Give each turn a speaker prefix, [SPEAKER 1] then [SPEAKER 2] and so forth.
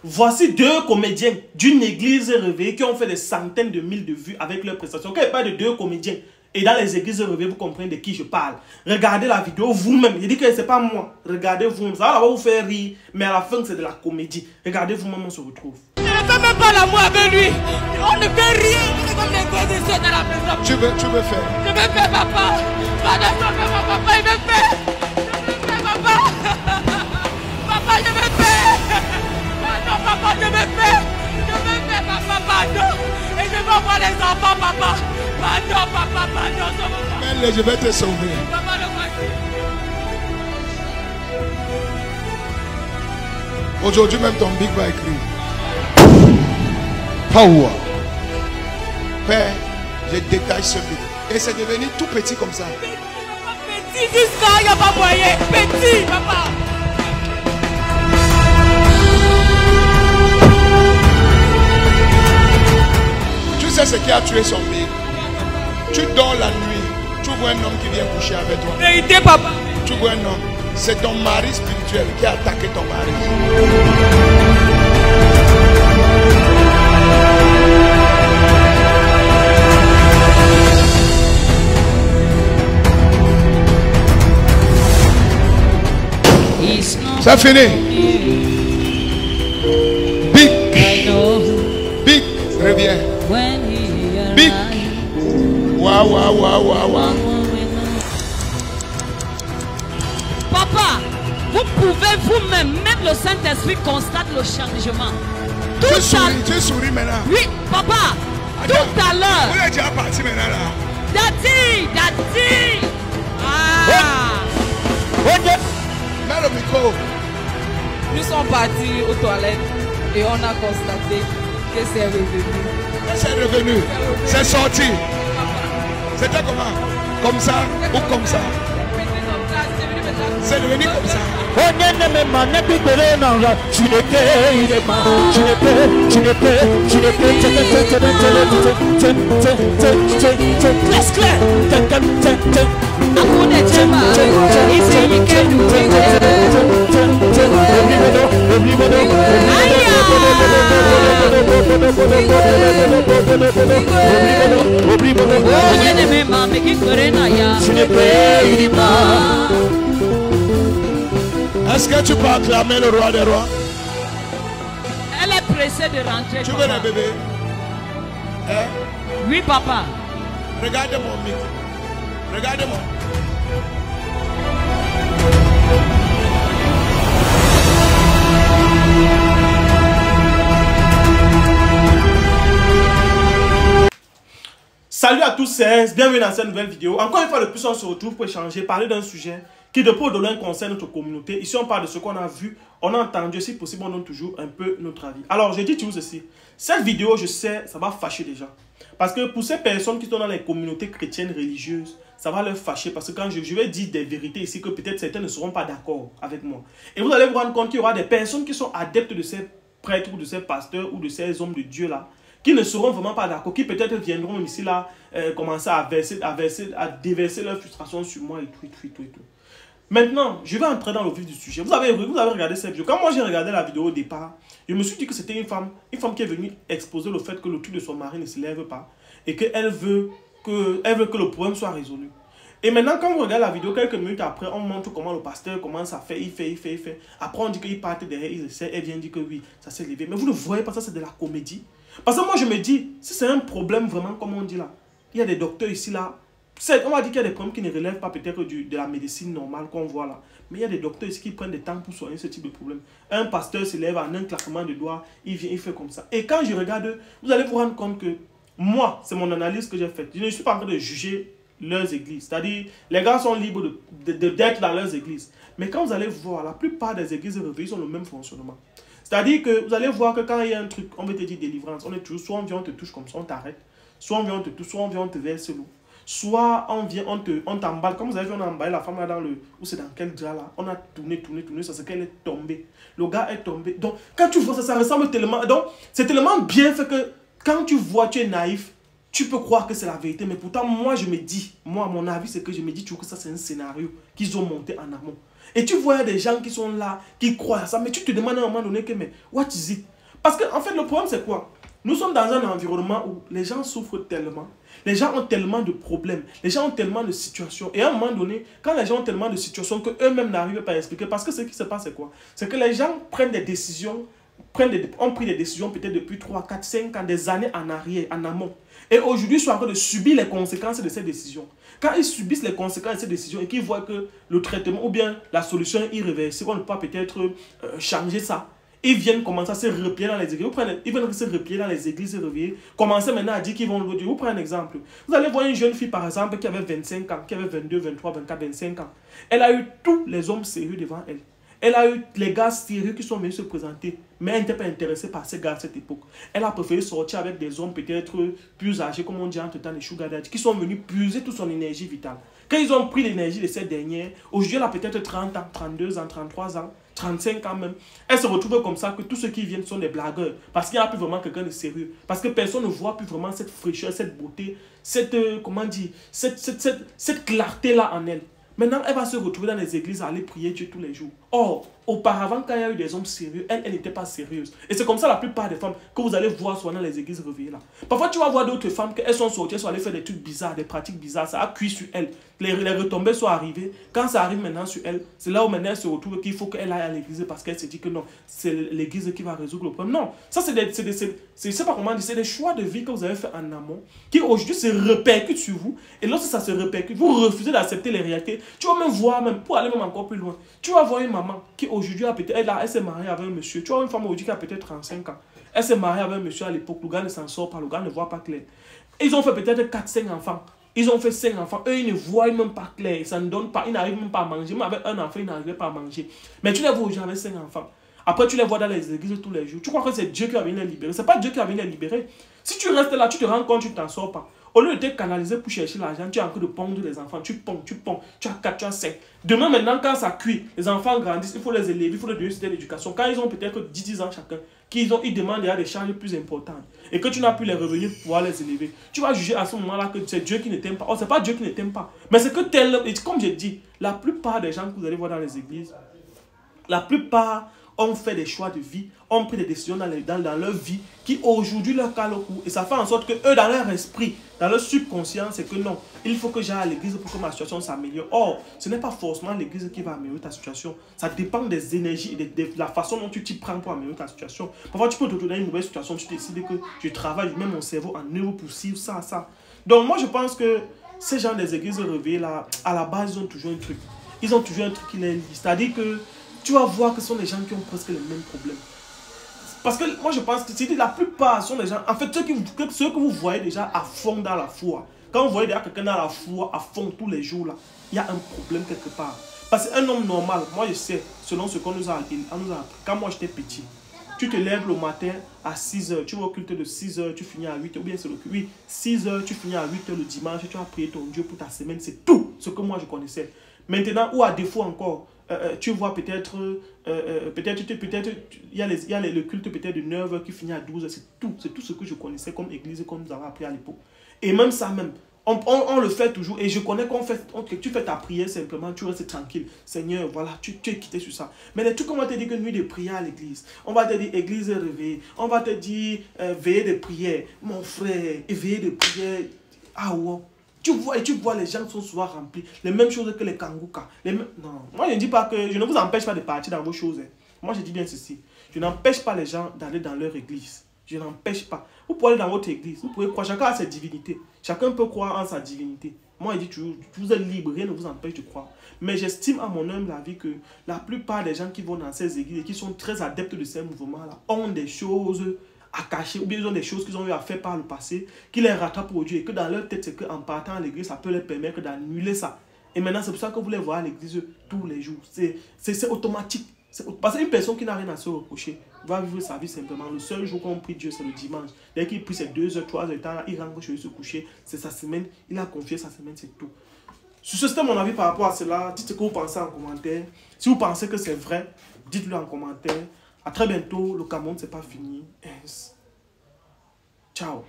[SPEAKER 1] Voici deux comédiens d'une église réveillée qui ont fait des centaines de mille de vues avec leurs prestations. Quand il parle de deux comédiens, et dans les églises réveillées, vous comprenez de qui je parle. Regardez la vidéo vous-même. Je dis que ce n'est pas moi. Regardez vous-même. Ça va vous faire rire, mais à la fin, c'est de la comédie. Regardez vous-même, on se retrouve.
[SPEAKER 2] Je ne fais même pas l'amour avec lui. On ne fait rien. On est comme des gros de dans la maison.
[SPEAKER 3] Tu veux faire?
[SPEAKER 2] Je veux faire, papa. Papa, il veut faire. Je veux faire, papa. Papa, je veux faire. Pardon, papa, je veux faire. Je veux faire, papa, pardon. Et je veux voir les enfants, papa. Pardon, papa, pardon.
[SPEAKER 3] Mais je vais te sauver.
[SPEAKER 2] Papa, le voici.
[SPEAKER 3] Aujourd'hui même ton big va écrire. Power. Père, je détache ce big. Et c'est devenu tout petit comme ça.
[SPEAKER 2] Petit, jusqu'à il n'y a pas moyen. Petit, papa.
[SPEAKER 3] Tu sais ce qui a tué son big? Tu dors la nuit, tu vois un homme qui vient coucher avec toi.
[SPEAKER 2] Vérité, papa.
[SPEAKER 3] Tu vois un homme. C'est ton mari spirituel qui a attaqué ton mari. Ça finit. Big. Big. Reviens. Big. Waouh.
[SPEAKER 2] Papa, vous pouvez vous-même, même le Saint-Esprit constate le changement.
[SPEAKER 3] Tu souris maintenant.
[SPEAKER 2] Oui, papa. Tout à l'heure.
[SPEAKER 3] Vous êtes déjà parti maintenant là.
[SPEAKER 2] Daddy. Ah.
[SPEAKER 3] Mets le micro.
[SPEAKER 4] Nous sommes partis aux toilettes et on a constaté que c'est revenu.
[SPEAKER 3] C'est revenu. C'est sorti. C'était comment? Comme ça ou comme ça? C'est devenu comme ça. Est-ce que tu peux acclamer le roi des rois?
[SPEAKER 2] Elle est pressée de rentrer.
[SPEAKER 3] Tu veux le bébé? Hein?
[SPEAKER 2] Oui, papa.
[SPEAKER 3] Regardez mon micro. Regardez-moi.
[SPEAKER 1] Salut à tous, c'est bienvenue dans cette nouvelle vidéo. Encore une fois, le plus on se retrouve pour échanger, parler d'un sujet qui de peu ou de loin concerne notre communauté. Ici, on parle de ce qu'on a vu, on a entendu, si possible, on donne toujours un peu notre avis. Alors, je dis toujours ceci. Cette vidéo, je sais, ça va fâcher les gens. Parce que pour ces personnes qui sont dans les communautés chrétiennes religieuses, ça va leur fâcher. Parce que quand je vais dire des vérités ici, que peut-être certains ne seront pas d'accord avec moi. Et vous allez vous rendre compte qu'il y aura des personnes qui sont adeptes de ces prêtres ou de ces pasteurs ou de ces hommes de Dieu là, qui ne seront vraiment pas d'accord, qui peut-être viendront ici là, commencer à déverser leur frustration sur moi et tout. Maintenant, je vais entrer dans le vif du sujet. Vous avez regardé cette vidéo. Quand moi j'ai regardé la vidéo au départ, je me suis dit que c'était une femme qui est venue exposer le fait que le truc de son mari ne se lève pas et qu'elle veut que le problème soit résolu. Et maintenant, quand vous regardez la vidéo, quelques minutes après, on montre comment le pasteur commence à faire, il fait. Après, on dit qu'il parte derrière, il essaie, elle vient dire que oui, ça s'est levé. Mais vous ne voyez pas ça, c'est de la comédie. Parce que moi, je me dis, si c'est un problème vraiment, comme on dit là, il y a des docteurs ici là, on va dire qu'il y a des problèmes qui ne relèvent pas peut-être de la médecine normale qu'on voit là. Mais il y a des docteurs ici qui prennent des temps pour soigner ce type de problème. Un pasteur se lève en un claquement de doigts, il vient, il fait comme ça. Et quand je regarde, vous allez vous rendre compte que moi, c'est mon analyse que j'ai faite. Je ne suis pas en train de juger leurs églises. C'est-à-dire, les gars sont libres d'être dans leurs églises. Mais quand vous allez voir, la plupart des églises réveillées ont le même fonctionnement. C'est-à-dire que vous allez voir que quand il y a un truc, on veut te dire délivrance, on est toujours, soit on vient, on te touche comme ça, on t'arrête. Soit on vient, on te touche, soit on vient, on te verse l'eau. Soit on vient, on t'emballe. Comme vous avez vu, on a emballé la femme là dans le... Ou c'est dans quel drap là? On a tourné, ça c'est qu'elle est tombée. Le gars est tombé. Donc, quand tu vois ça, ça ressemble tellement... Donc, c'est tellement bien fait que quand tu vois, tu es naïf, tu peux croire que c'est la vérité. Mais pourtant, moi, je me dis, moi, mon avis, c'est que je me dis toujours que ça, c'est un scénario qu'ils ont monté en amont. Et tu vois des gens qui sont là, qui croient à ça, mais tu te demandes à un moment donné que, mais, what is it? Parce que, en fait, le problème, c'est quoi? Nous sommes dans un environnement où les gens souffrent tellement, les gens ont tellement de problèmes, les gens ont tellement de situations. Et à un moment donné, quand les gens ont tellement de situations qu'eux-mêmes n'arrivent pas à expliquer, parce que ce qui se passe, c'est quoi? C'est que les gens prennent des décisions, ont pris des décisions peut-être depuis 3, 4, 5 ans, des années en arrière, en amont. Et aujourd'hui, ils sont en train de subir les conséquences de ces décisions. Quand ils subissent les conséquences de ces décisions et qu'ils voient que le traitement ou bien la solution est irréversible, on ne peut pas peut-être changer ça, ils viennent commencer à se replier dans les églises. Ils viennent se replier dans les églises et revier. Commencer maintenant à dire qu'ils vont le dire. Vous prenez un exemple. Vous allez voir une jeune fille, par exemple, qui avait 25 ans, qui avait 22, 23, 24, 25 ans. Elle a eu tous les hommes sérieux devant elle. Elle a eu les gars sérieux qui sont venus se présenter. Mais elle n'était pas intéressée par ces gars à cette époque. Elle a préféré sortir avec des hommes peut-être plus âgés, comme on dit entre temps, les sugar daddy, qui sont venus puiser toute son énergie vitale. Quand ils ont pris l'énergie de cette dernière, aujourd'hui elle a peut-être 30 ans, 32 ans, 33 ans, 35 ans même. Elle se retrouve comme ça que tous ceux qui viennent sont des blagueurs. Parce qu'il n'y a plus vraiment quelqu'un de sérieux. Parce que personne ne voit plus vraiment cette fraîcheur, cette beauté, cette, comment dire, cette clarté-là en elle. Maintenant, elle va se retrouver dans les églises à aller prier Dieu tous les jours. Or, auparavant, quand il y a eu des hommes sérieux, elle n'était pas sérieuse. Et c'est comme ça la plupart des femmes que vous allez voir souvent dans les églises réveillées là. Parfois, tu vas voir d'autres femmes qu'elles sont sorties, elles sont allées faire des trucs bizarres, des pratiques bizarres. Ça a cuit sur elles. Les retombées sont arrivées. Quand ça arrive maintenant sur elle, c'est là où maintenant elle se retrouve qu'il faut qu'elle aille à l'église parce qu'elle se dit que non, c'est l'église qui va résoudre le problème. Non, ça c'est pas comment dire, c'est des choix de vie que vous avez fait en amont qui aujourd'hui se répercutent sur vous. Et lorsque ça se répercute, vous refusez d'accepter les réalités. Tu vas même voir, même pour aller même encore plus loin, tu vas voir une maman qui aujourd'hui a peut-être, elle s'est mariée avec un monsieur. Tu vois une femme aujourd'hui qui a peut-être 35 ans. Elle s'est mariée avec un monsieur à l'époque. Le gars ne s'en sort pas, le gars ne voit pas clair. Ils ont fait peut-être 4-5 enfants. Ils ont fait 5 enfants. Eux, ils ne voient même pas clair. Ça ne donne pas. Ils n'arrivent même pas à manger. Même avec un enfant, ils n'arrivaient pas à manger. Mais tu les vois aujourd'hui avec 5 enfants. Après, tu les vois dans les églises tous les jours. Tu crois que c'est Dieu qui va venir les libérer. Ce n'est pas Dieu qui va venir les libérer. Si tu restes là, tu te rends compte, tu ne t'en sors pas. Au lieu de te canaliser pour chercher l'argent, tu es en train de pondre les enfants. Tu ponds. Tu as 4, tu as 5. Demain, maintenant, quand ça cuit, les enfants grandissent, il faut les élever, il faut leur donner de l'éducation. Quand ils ont peut-être 10 ans chacun, ils demandent des charges plus importantes. Et que tu n'as plus les revenus pour pouvoir les élever. Tu vas juger à ce moment-là que c'est Dieu qui ne t'aime pas. Oh, ce n'est pas Dieu qui ne t'aime pas. Mais c'est que comme j'ai dit, la plupart des gens que vous allez voir dans les églises, la plupart ont fait des choix de vie, ont pris des décisions dans leur vie qui aujourd'hui leur calent au cou. Et ça fait en sorte que eux, dans leur esprit, dans leur subconscient, c'est que non, il faut que j'aille à l'église pour que ma situation s'améliore. Or, ce n'est pas forcément l'église qui va améliorer ta situation. Ça dépend des énergies et de la façon dont tu t'y prends pour améliorer ta situation. Parfois, tu peux te retrouver dans une mauvaise situation, tu décides que je travaille, je mets mon cerveau en œuvre pour suivre ça. Donc, moi, je pense que ces gens des églises réveillées là, à la base, ils ont toujours un truc. Ils ont toujours un truc qui les lie. C'est-à-dire que tu vas voir que ce sont des gens qui ont presque les mêmes problèmes. Parce que moi je pense que la plupart sont des gens, en fait ceux que vous voyez déjà à fond dans la foi. Quand vous voyez déjà quelqu'un dans la foi à fond tous les jours là, il y a un problème quelque part. Parce qu'un homme normal, moi je sais, selon ce qu'on nous a appris, quand moi j'étais petit, tu te lèves le matin à 6 h, tu vas au culte de 6 h, tu finis à 8 h, ou bien c'est le culte, oui, 6 h, tu finis à 8 h le dimanche, tu vas prier ton Dieu pour ta semaine, c'est tout ce que moi je connaissais. Maintenant, ou à défaut encore, tu vois peut-être, il y a le culte peut-être de 9 h qui finit à 12 h, c'est tout ce que je connaissais comme église, comme nous avons appris à l'époque. Et même ça même, on le fait toujours, et je connais tu fais ta prière simplement, tu restes tranquille. Seigneur, voilà, tu es quitté sur ça. Mais les trucs qu'on va te dire que nuit de prière à l'église, on va te dire église réveillée, on va te dire veillée de prière, mon frère, veillée de prière, ah ouais. Tu vois, les gens sont souvent remplis. Les mêmes choses que les kangoukas. Non, moi je ne dis pas que... Je ne vous empêche pas de partir dans vos choses. Hein. Moi je dis bien ceci. Je n'empêche pas les gens d'aller dans leur église. Je n'empêche pas. Vous pouvez aller dans votre église. Vous pouvez croire. Chacun a sa divinité. Chacun peut croire en sa divinité. Moi je dis toujours, vous êtes libre. Rien ne vous empêche de croire. Mais j'estime à mon humble avis que la plupart des gens qui vont dans ces églises et qui sont très adeptes de ces mouvements-là ont des choses à cacher, ou bien ils ont des choses qu'ils ont eu à faire par le passé, qui les rattrapent au Dieu, et que dans leur tête, c'est qu'en partant à l'église, ça peut leur permettre d'annuler ça. Et maintenant, c'est pour ça que vous les voyez à l'église tous les jours. C'est automatique. Parce qu'une personne qui n'a rien à se reprocher va vivre sa vie simplement. Le seul jour qu'on prie Dieu, c'est le dimanche. Dès qu'il prie ses 2 h, 3 h, il rentre chez lui se coucher. C'est sa semaine. Il a confié sa semaine, c'est tout. Sur ce, c'était mon avis par rapport à cela. Dites ce que vous pensez en commentaire. Si vous pensez que c'est vrai, dites-le en commentaire. À très bientôt. Le Cameroun, c'est pas fini. Ciao.